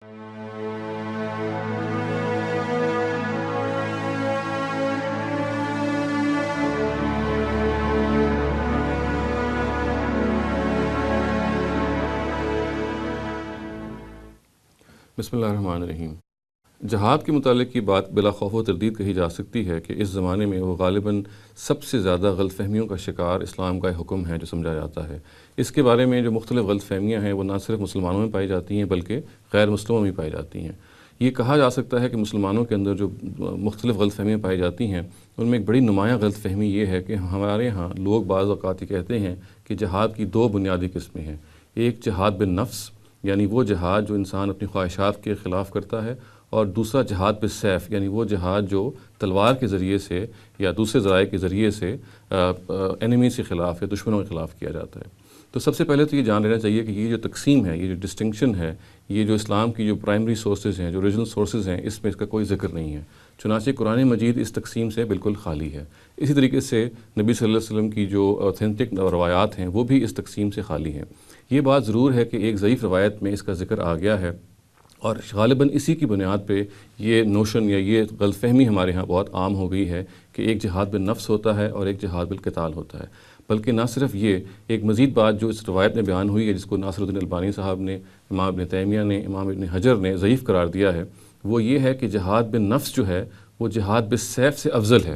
بسم اللہ الرحمن الرحیم۔ جہاد کے متعلق کی بات بلا خوف و تردید کہی جا سکتی ہے کہ اس زمانے میں وہ غالباً سب سے زیادہ غلط فہمیوں کا شکار اسلام کا حکم ہے جو سمجھا جاتا ہے۔ اس کے بارے میں جو مختلف غلط فہمیاں ہیں وہ نہ صرف مسلمانوں میں پائی جاتی ہیں بلکہ غیر مسلموں میں پائی جاتی ہیں۔ یہ کہا جا سکتا ہے کہ مسلمانوں کے اندر جو مختلف غلط فہمیاں پائی جاتی ہیں ان میں ایک بڑی نمایاں غلط فہمی یہ ہے کہ ہمارے ہاں لوگ بعض اوقات یہ کہتے ہیں کہ جہاد کی دو بنیادی قسمیں ہیں۔ ایک جہاد بالنفس، یعنی وہ جہاد جو انسان اپنی خواہشات کے خلاف کرتا ہے، اور دوسرا جہاد بالسیف، یعنی وہ جہاد جو تلوار کے ذریعے سے یا دوسرے ذرائع کے ذریعے سے انیمیز کے خلاف یا دشمنوں کے خلاف کیا جاتا ہے۔ تو سب سے پہلے تو یہ جان لینا چاہیے کہ یہ جو تقسیم ہے، یہ جو ڈسٹنکشن ہے، یہ جو اسلام کی جو پرائمری سورسز ہیں، جو اوریجنل سورسز ہیں، اس میں اس کا کوئی ذکر نہیں ہے۔ چنانچہ قرآن مجید اس تقسیم سے بالکل خالی ہے۔ اسی طریقے سے نبی صلی اللہ علیہ وسلم کی جو اوتھینٹک روایات ہیں وہ بھی اس تقسیم سے خالی ہیں۔ یہ بات ضرور ہے کہ ایک ضعیف روایت میں اس کا ذکر آ گیا ہے، اور غالباً اسی کی بنیاد پہ یہ نوشن یا یہ غلط فہمی ہمارے ہاں بہت عام ہو گئی ہے کہ ایک جہاد بالنفس ہوتا ہے اور ایک جہاد بالقتال ہوتا ہے۔ بلکہ نہ صرف یہ، ایک مزید بات جو اس روایت میں بیان ہوئی ہے، جس کو ناصر الدین البانی صاحب نے، امام ابن تیمیہ نے، امام ابن حجر نے ضعیف قرار دیا ہے، وہ یہ ہے کہ جہاد بالنفس جو ہے وہ جہاد بالسیف سے افضل ہے۔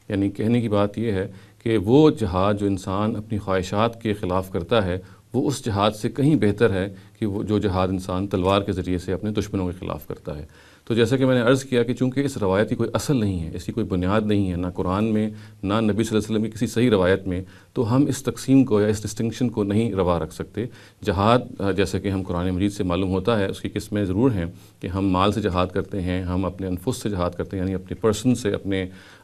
یعنی کہنے کی بات یہ ہے کہ وہ جہاد جو انسان اپنی خواہشات کے خلاف کرتا ہے وہ اس جہاد سے کہیں بہتر ہے کہ وہ جو جہاد انسان تلوار کے ذریعے سے اپنے دشمنوں کے خلاف کرتا ہے۔ تو جیسا کہ میں نے عرض کیا کہ چونکہ اس روایت کی کوئی اصل نہیں ہے، اس کی کوئی بنیاد نہیں ہے، نہ قرآن میں نہ نبی صلی اللہ علیہ وسلم کی کسی صحیح روایت میں، تو ہم اس تقسیم کو یا اس ڈسٹنکشن کو نہیں روا رکھ سکتے۔ جہاد جیسا کہ ہم قرآن مجید سے معلوم ہوتا ہے، اس کی قسمیں ضرور ہیں کہ ہم مال سے جہاد کرتے ہیں، ہم اپنے انفس سے جہاد کرتے ہیں، یعنی اپنے پرسن سے،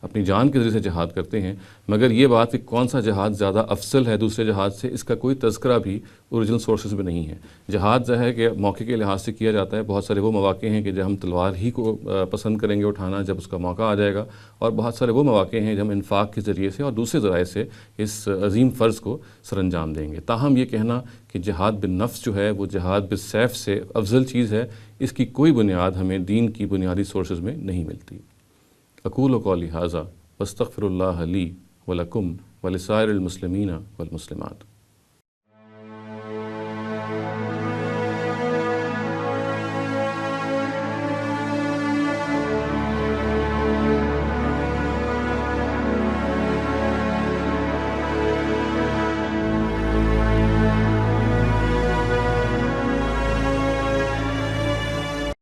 اپنی جان کے ذریعے سے جہاد کرتے ہیں، مگر یہ بات کہ کون سا جہاد زیادہ افضل ہے دوسرے جہاد سے، اس کا کوئی تذکرہ بھی اوریجنل سورسز میں نہیں ہے۔ جہاد جو ہے کہ موقع کے لحاظ سے کیا جاتا ہے، بہت سارے وہ مواقع ہیں کہ جب ہم تلوار ہی کو پسند کریں گے اٹھانا جب اس کا موقع آ جائے گا، اور بہت سارے وہ مواقع ہیں جب ہم انفاق کے ذریعے سے اور دوسرے ذرائع سے اس عظیم فرض کو سر انجام دیں گے۔ تاہم یہ کہنا کہ جہاد بالنفس جو ہے وہ جہاد بالسیف سے افضل چیز ہے، اس کی کوئی بنیاد ہمیں دین کی بنیادی سورسز میں نہیں ملتی۔ اقول قولی ھذا واستغفر اللہ لی ولکم ولسائر المسلمین والمسلمات۔